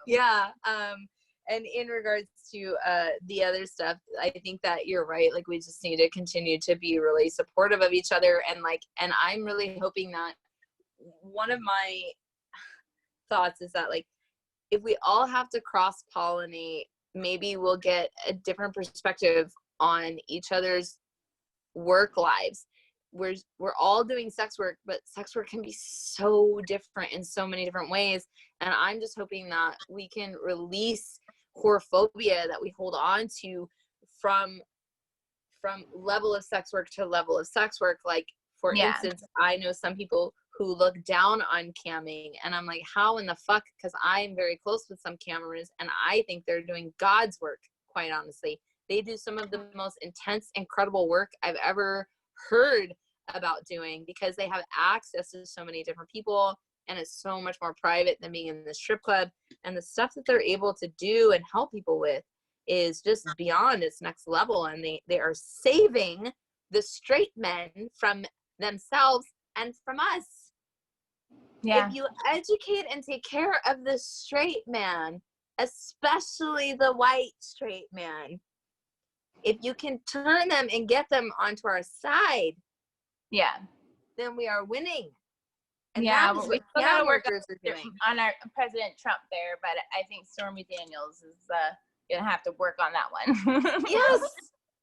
B: Yeah. And in regards to the other stuff, I think that you're right. Like, we just need to continue to be really supportive of each other. And I'm really hoping that one of my thoughts is that, like, if we all have to cross-pollinate, maybe we'll get a different perspective on each other's work lives. We're all doing sex work, but sex work can be so different in so many different ways. And I'm just hoping that we can release whorephobia that we hold on to from level of sex work to level of sex work. Like, for instance, I know some people who look down on camming, and I'm like, how in the fuck? Because I'm very close with some cammers, and I think they're doing God's work, quite honestly. They do some of the most intense, incredible work I've ever heard about doing, because they have access to so many different people, and it's so much more private than being in the strip club. And the stuff that they're able to do and help people with is just beyond its next level. And they are saving the straight men from themselves and from us. Yeah. If you educate and take care of the straight man, especially the white straight man, if you can turn them and get them onto our side, then we are winning. And that is
C: we
B: what
C: gotta work
B: workers are doing
C: on our President Trump there, but I think Stormy Daniels is gonna have to work on that one.
D: Yes.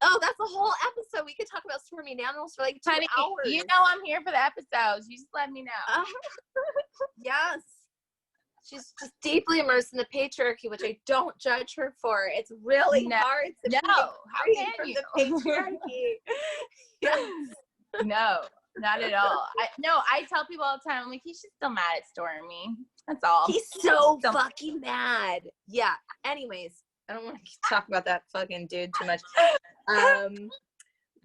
D: Oh, that's a whole episode. We could talk about swarming animals for like 2
C: Honey,
D: hours.
C: you know I'm here for the episodes. You just let me know.
D: Yes. She's just deeply immersed in the patriarchy, which I don't judge her for. It's really hard to break
C: how
D: free
C: can
D: from
C: you?
D: the patriarchy. Yes.
C: No, not at all. I tell people all the time, I'm like, he's just still mad at Stormy. That's all.
D: He's so fucking mad. Yeah. Anyways, I don't want to talk about that fucking dude too much.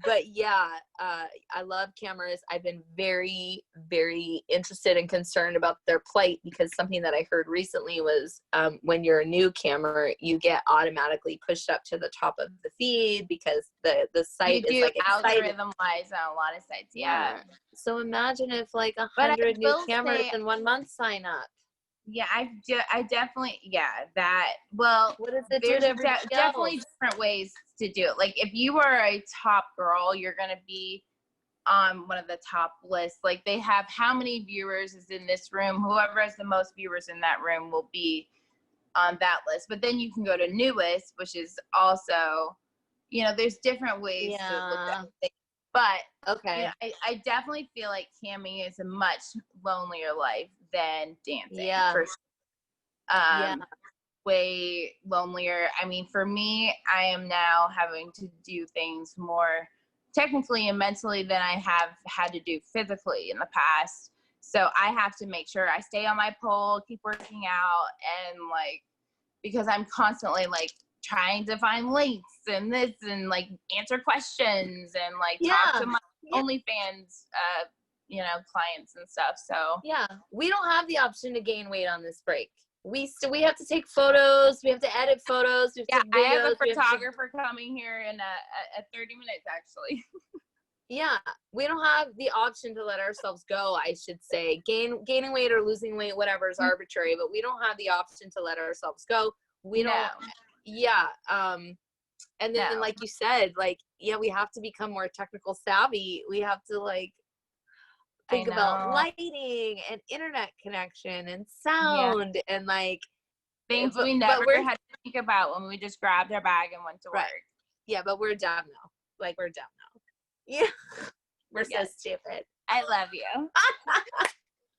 D: But yeah, I love cameras. I've been very, very interested and concerned about their plight, because something that I heard recently was when you're a new camera, you get automatically pushed up to the top of the feed because the site is like
C: algorithm wise on a lot of sites. Yeah.
D: So imagine if like 100 new cameras in 1 month sign up.
C: Yeah, I definitely, that, well,
D: What does it
C: there's
D: do to
C: definitely different ways to do it. Like, if you are a top girl, you're going to be on one of the top lists. Like, they have how many viewers is in this room. Whoever has the most viewers in that room will be on that list. But then you can go to newest, which is also, there's different ways to look at things. But
D: okay,
C: I definitely feel like camming is a much lonelier life than dancing.
D: Yeah.
C: For sure. Way lonelier. I mean, for me, I am now having to do things more technically and mentally than I have had to do physically in the past. So I have to make sure I stay on my pole, keep working out, and like, because I'm constantly like trying to find links and this and like answer questions and like talk to my OnlyFans clients and stuff. So
D: yeah, we don't have the option to gain weight on this break. We have to take photos, we have to edit photos, we have to take videos,
C: I have a photographer coming here in 30 minutes actually.
D: Yeah, we don't have the option to let ourselves go, I should say. Gaining weight or losing weight, whatever, is arbitrary, but we don't have the option to let ourselves go. We don't. Yeah. And then like you said, like, we have to become more technical savvy. We have to like think about lighting and internet connection and sound and like
C: things we never had to think about when we just grabbed our bag and went to work.
D: Yeah, but we're dumb now. Like, we're dumb now. Yeah. We're so stupid.
C: I love you.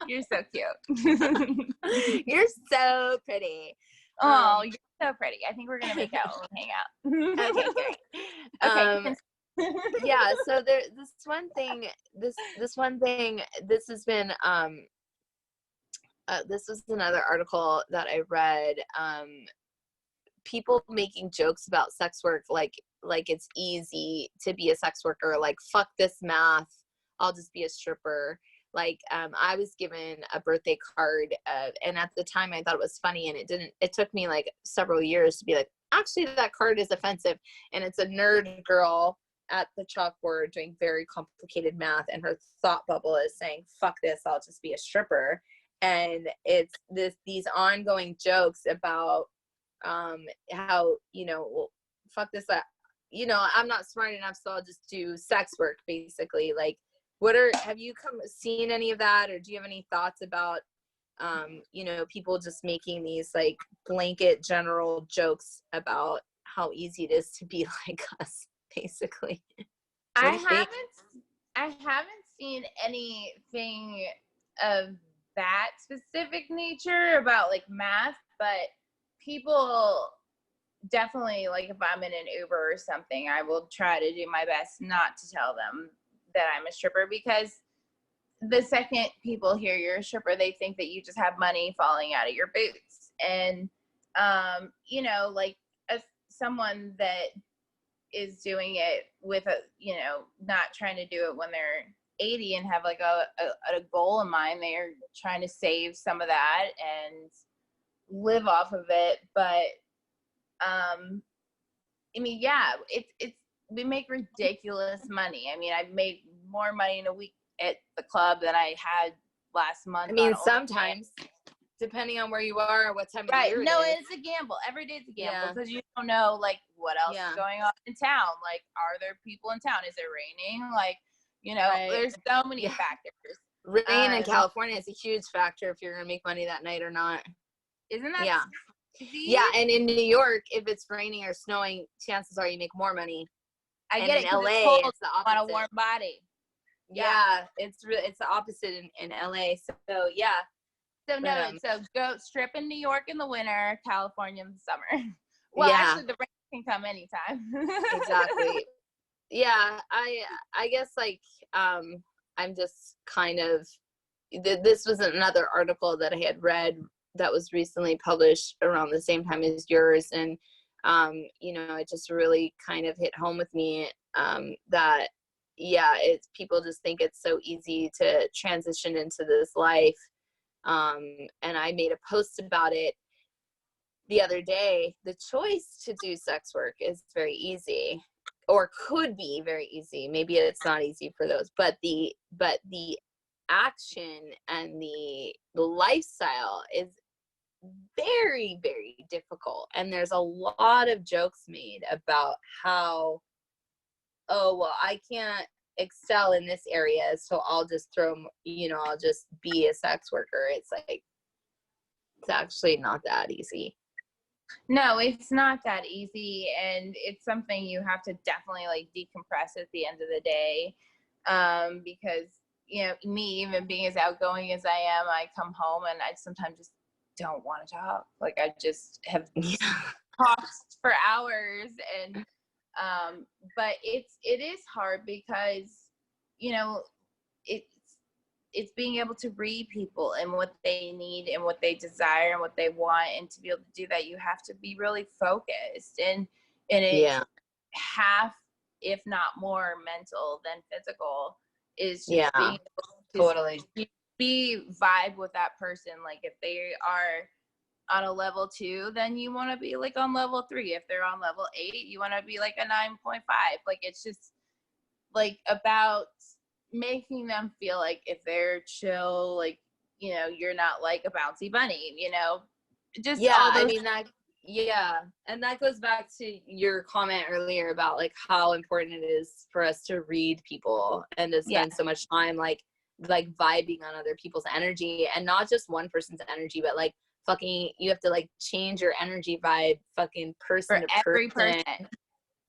C: You're so cute.
D: You're so pretty.
C: Oh, you're so pretty. I think we're gonna make out when we hang out.
D: Okay, great.
C: Okay.
D: Yeah, so this one thing, this has been this was another article that I read, people making jokes about sex work like it's easy to be a sex worker, like fuck this math, I'll just be a stripper. Like, I was given a birthday card, and at the time I thought it was funny, and it took me like several years to be like, actually that card is offensive. And it's a nerd girl at the chalkboard doing very complicated math, and her thought bubble is saying, fuck this, I'll just be a stripper. And it's these ongoing jokes about how, well, fuck this, I'm not smart enough, so I'll just do sex work, basically. Like, have you seen any of that, or do you have any thoughts about people just making these like blanket general jokes about how easy it is to be like us, basically?
C: I haven't seen anything of that specific nature about like math, but people definitely, like, if I'm in an Uber or something, I will try to do my best not to tell them that I'm a stripper, because the second people hear you're a stripper, they think that you just have money falling out of your boots. And like, as someone that is doing it with not trying to do it when they're 80 and have like a goal in mind, they're trying to save some of that and live off of it. But we make ridiculous money. I mean, I've made more money in a week at the club than I had last month.
D: I mean, sometimes, depending on where you are, what time of year
C: No,
D: it is.
C: it's a gamble. Every day it's a gamble, because you don't know, like, what else is going on in town. Like, are there people in town? Is it raining? Like, there's so many factors.
D: Rain in California is a huge factor if you're going to make money that night or not.
C: Isn't that
D: Yeah, and in New York, if it's raining or snowing, chances are you make more money.
C: I
D: And
C: get
D: in
C: it, 'cause
D: LA,
C: it's cold,
D: it's the
C: on a
D: opposite.
C: warm body.
D: Yeah, it's the opposite in LA. So yeah.
C: So no,
D: But,
C: so go strip in New York in the winter, California in the summer. Well,
D: yeah.
C: actually, the rain can come anytime.
D: Exactly. Yeah, I guess like I'm just kind of this was another article that I had read that was recently published around the same time as yours, and you know, it just really kind of hit home with me that yeah, it's people just think it's so easy to transition into this life, and I made a post about it the other day. The choice to do sex work is very easy, or could be very easy. Maybe it's not easy for those, but the action and the lifestyle is very, very difficult. And there's a lot of jokes made about how, oh well, I can't excel in this area, so I'll just I'll just be a sex worker. It's like, it's actually not that easy.
C: No, it's not that easy, and it's something you have to definitely like decompress at the end of the day, because you know, me, even being as outgoing as I am, I come home and I sometimes just don't want to talk. Like I just have talked for hours, and but it is hard because, you know, it's being able to read people and what they need and what they desire and what they want, and to be able to do that, you have to be really focused, and it's
D: Yeah.
C: half, if not more, mental than physical. Is just
D: Yeah,
C: being able to
D: totally.
C: be vibe with that person. Like if they are on a level 2, then you want to be like on level 3. If they're on level 8, you want to be like a 9.5. Like it's just like about making them feel like if they're chill, like, you know, you're not like a bouncy bunny, you know, just
D: Yeah,
C: all those.
D: I mean that. Yeah, and that goes back to your comment earlier about like how important it is for us to read people and to spend so much time like vibing on other people's energy, and not just one person's energy, but like fucking you have to like change your energy vibe fucking person
C: For
D: to
C: every
D: person
C: person.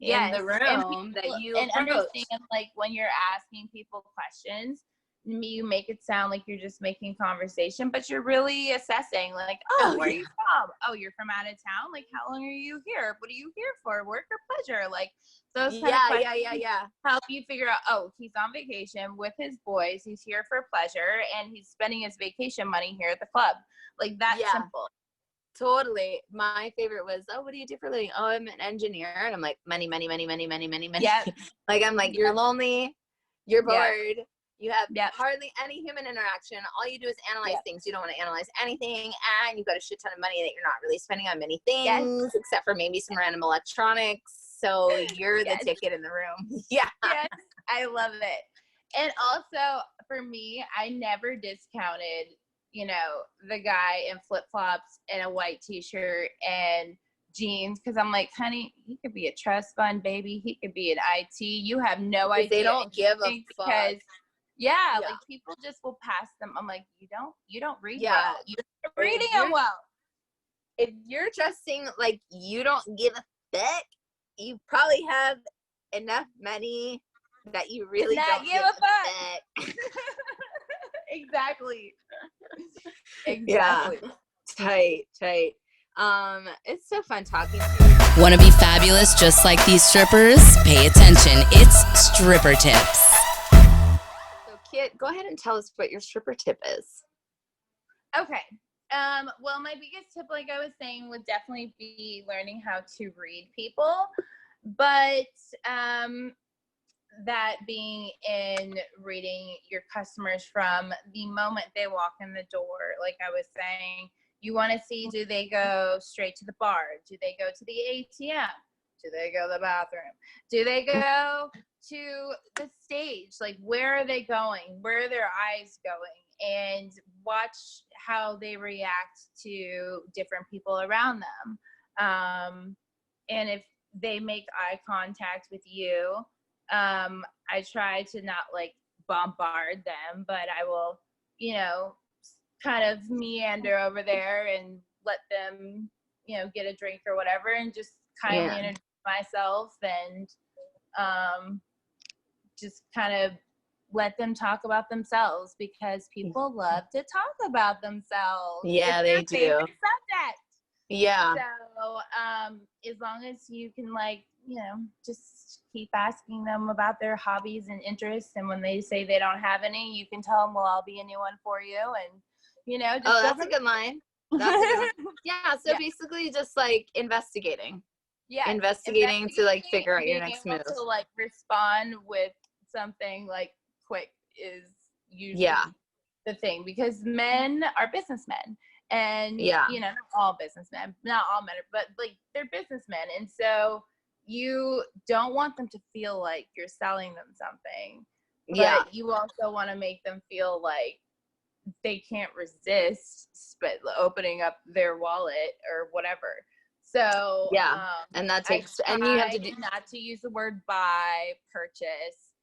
D: in the
C: And
D: room that
C: people,
D: you
C: and
D: approach.
C: understand, like when you're asking people questions, you make it sound like you're just making conversation, but you're really assessing, like, oh, where are you from? Oh, you're from out of town? Like, how long are you here? What are you here for? Work or pleasure? Like those kind of questions help you figure out, oh, he's on vacation with his boys, he's here for pleasure, and he's spending his vacation money here at the club. Like that's simple.
D: Totally. My favorite was, oh, what do you do for a living? Oh, I'm an engineer. And I'm like, money.
C: Yeah.
D: Like, I'm like, you're lonely, you're bored, you have
C: Yep.
D: hardly any human interaction. All you do is analyze things. You don't want to analyze anything. And you've got a shit ton of money that you're not really spending on many things, except for maybe some random electronics. So you're the ticket in the room. Yeah.
C: Yes, I love it. And also for me, I never discounted, you know, the guy in flip-flops and a white t-shirt and jeans, because I'm like, honey, he could be a trust fund baby, he could be an IT, you have no idea.
D: They don't give a fuck.
C: Because like people just will pass them. I'm like, you don't read well. You're reading them well.
D: If you're dressing like you don't give a fuck, you probably have enough money that you really don't give a fuck.
C: Exactly.
D: Yeah. Tight. It's so fun talking to you.
A: Want to be fabulous just like these strippers? Pay attention. It's Stripper Tips.
D: So Kit, go ahead and tell us what your stripper tip is.
C: Okay. Well, my biggest tip, like I was saying, would definitely be learning how to read people. But that being in reading your customers from the moment they walk in the door. Like I was saying, you want to see, do they go straight to the bar? Do they go to the ATM? Do they go to the bathroom? Do they go to the stage? Like, where are they going? Where are their eyes going? And watch how they react to different people around them. And if they make eye contact with you, I try to not like bombard them, but I will, you know, kind of meander over there and let them, get a drink or whatever, and just kindly introduce myself, and just kind of let them talk about themselves, because people love to talk about themselves.
D: Yeah,
C: it's
D: they
C: their
D: do.
C: favorite subject.
D: Yeah.
C: So as long as you can, like, just keep asking them about their hobbies and interests, and when they say they don't have any, you can tell them, well, I'll be a new one for you, and just
D: that's a good line. That's a good line. Yeah, so basically just like investigating.
C: Yeah,
D: investigating to like figure out your next move.
C: To like respond with something like quick is usually the thing, because men are businessmen, and not all businessmen, not all men, but like they're businessmen, and so you don't want them to feel like you're selling them something, but you also want to make them feel like they can't resist opening up their wallet or whatever. So
D: and that takes, and you have to do
C: not to use the word buy, purchase.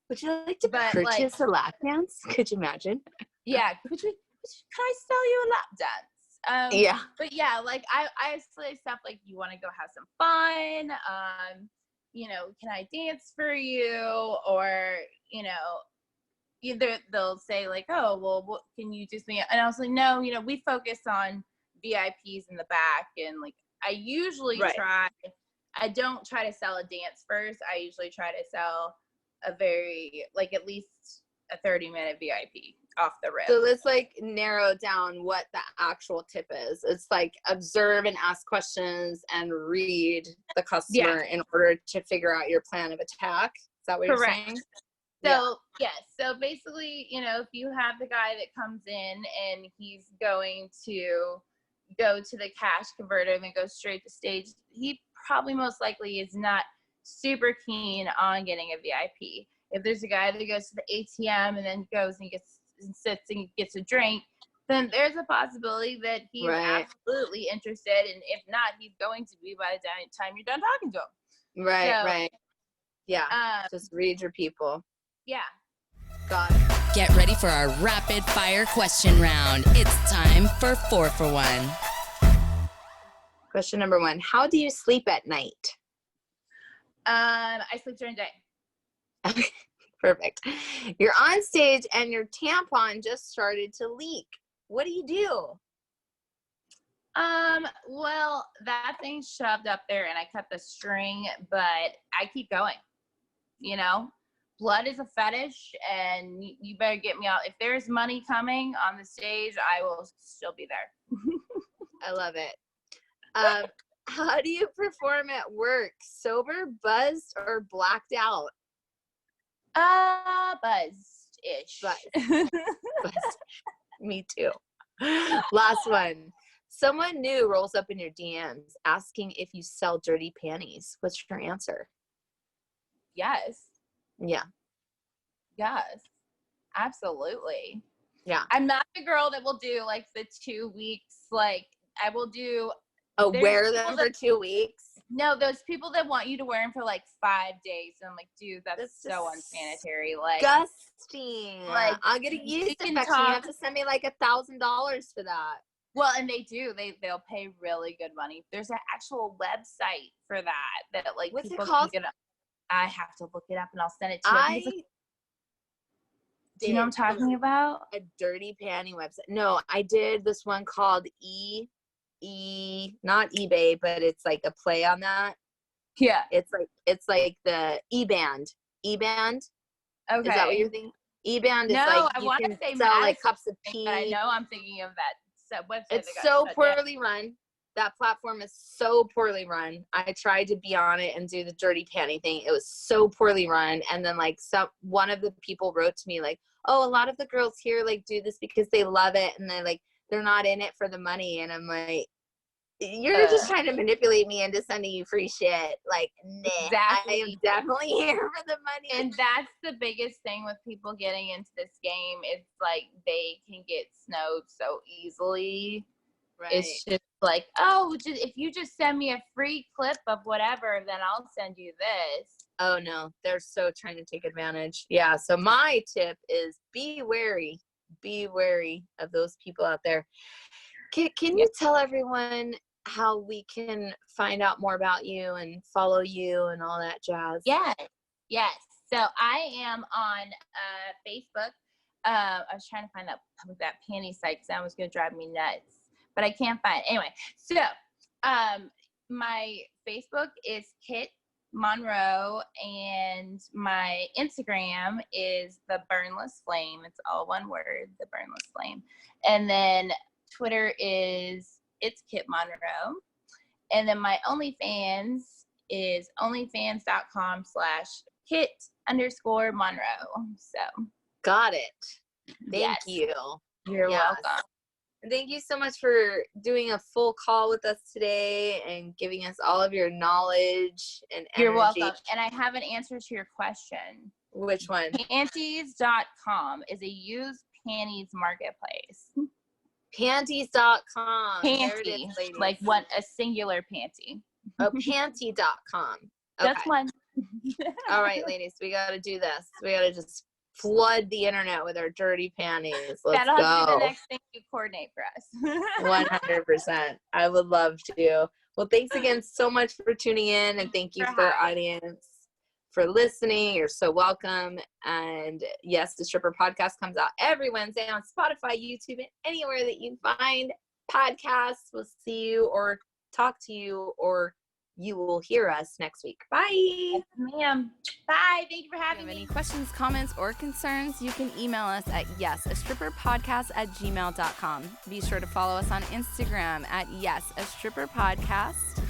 D: Would you like to purchase a lap dance? Could you imagine?
C: Yeah, can I sell you a lap dance? But like I say stuff like, you want to go have some fun? Can I dance for you? Or either they'll say like, oh, well, what can you just me? And I was like, no, we focus on VIPs in the back, and like I usually I don't try to sell a dance first. I usually try to sell a very, like, at least a 30-minute VIP off the rip.
D: So let's like narrow down what the actual tip is. It's like observe and ask questions and read the customer in order to figure out your plan of attack. Is that what you're saying?
C: So so basically, if you have the guy that comes in and he's going to go to the cash converter and then go straight to stage, he probably most likely is not super keen on getting a VIP. If there's a guy that goes to the ATM and then goes and sits and gets a drink, then there's a possibility that he's absolutely interested, and if not, he's going to be by the time you're done talking to him.
D: Right. Yeah. Just read your people.
C: Yeah.
D: Got it.
A: Get ready for our rapid fire question round. It's time for 4 for 1.
D: Question number 1. How do you sleep at night?
C: I sleep during the day.
D: Perfect. You're on stage and your tampon just started to leak. What do you do?
C: Well, that thing's shoved up there and I cut the string, but I keep going. Blood is a fetish, and you better get me out. If there's money coming on the stage, I will still be there.
D: I love it. How do you perform at work? Sober, buzzed, or blacked out?
C: Buzzed-ish.
D: Buzzed. Me too. Last one. Someone new rolls up in your DMs asking if you sell dirty panties. What's your answer?
C: Yes.
D: Yeah.
C: Yes. Absolutely.
D: Yeah.
C: I'm not the girl that will do like the 2 weeks. Like, I will do.
D: Wear them for 2 weeks?
C: No, those people that want you to wear them for like 5 days. And I'm like, dude, that's so unsanitary. Like,
D: disgusting.
C: Like,
D: I'm gonna use it. You have to send me like $1,000 for that.
C: Well, and they do. They'll pay really good money. There's an actual website for that like
D: what's
C: people
D: it called?
C: can get. I have to look it up and I'll send it to you. Do you know what I'm talking about?
D: A dirty panty website. No, I did this one called not eBay, but it's like a play on that.
C: Yeah.
D: It's like the eBand. eBand?
C: Okay.
D: Is that what you're thinking? eBand is
C: I want to say
D: sell like cups of tea.
C: But I know I'm thinking of that website.
D: It's so poorly run. That platform is so poorly run. I tried to be on it and do the dirty panty thing. It was so poorly run. And then like one of the people wrote to me like, oh, a lot of the girls here like do this because they love it and they're not in it for the money. And I'm like, you're just trying to manipulate me into sending you free shit. Like, nah,
C: exactly.
D: I am definitely here for the money.
C: And that's the biggest thing with people getting into this game. It's like they can get snowed so easily. Right. It's just like, oh, if you just send me a free clip of whatever, then I'll send you this.
D: Oh, no. They're so trying to take advantage. Yeah. So my tip is be wary. Be wary of those people out there. Can you tell everyone how we can find out more about you and follow you and all that jazz?
C: Yes. So I am on Facebook. I was trying to find that panty site because that was going to drive me nuts, but I can't find it. Anyway, so my Facebook is Kit Monroe, and my Instagram is the Burnless Flame. It's all one word, the Burnless Flame. And then Twitter is it's Kit Monroe. And then my OnlyFans is onlyfans.com/Kit_Monroe. So
D: got it. Thank
C: yes.
D: you.
C: You're welcome.
D: Thank you so much for doing a full call with us today and giving us all of your knowledge and energy.
C: You're welcome. And I have an answer to your question.
D: Which one?
C: Panties.com is a used panties marketplace.
D: Panties.com.
C: Panty, like one, a singular panty.
D: Oh, panty.com. Okay.
C: That's one.
D: All right, ladies, we got to do this. We got to just flood the internet with our dirty panties. Let's
C: That'll
D: go.
C: have to be the next thing you coordinate for us.
D: 100%. I would love to. Well, thanks again so much for tuning in, and thank you for our audience for listening. You're so welcome. And yes, the Stripper Podcast comes out every Wednesday on Spotify, YouTube, and anywhere that you find podcasts. We'll see you or talk to you, or you will hear us next week. Bye.
C: Yes, ma'am. Bye. Thank you for having me.
A: If you have any questions, comments, or concerns, you can email us at yesastripperpodcast@gmail.com. Be sure to follow us on Instagram at yesastripperpodcast.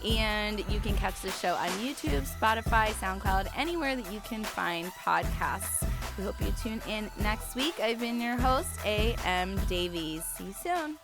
A: And you can catch the show on YouTube, Spotify, SoundCloud, anywhere that you can find podcasts. We hope you tune in next week. I've been your host, A.M. Davies. See you soon.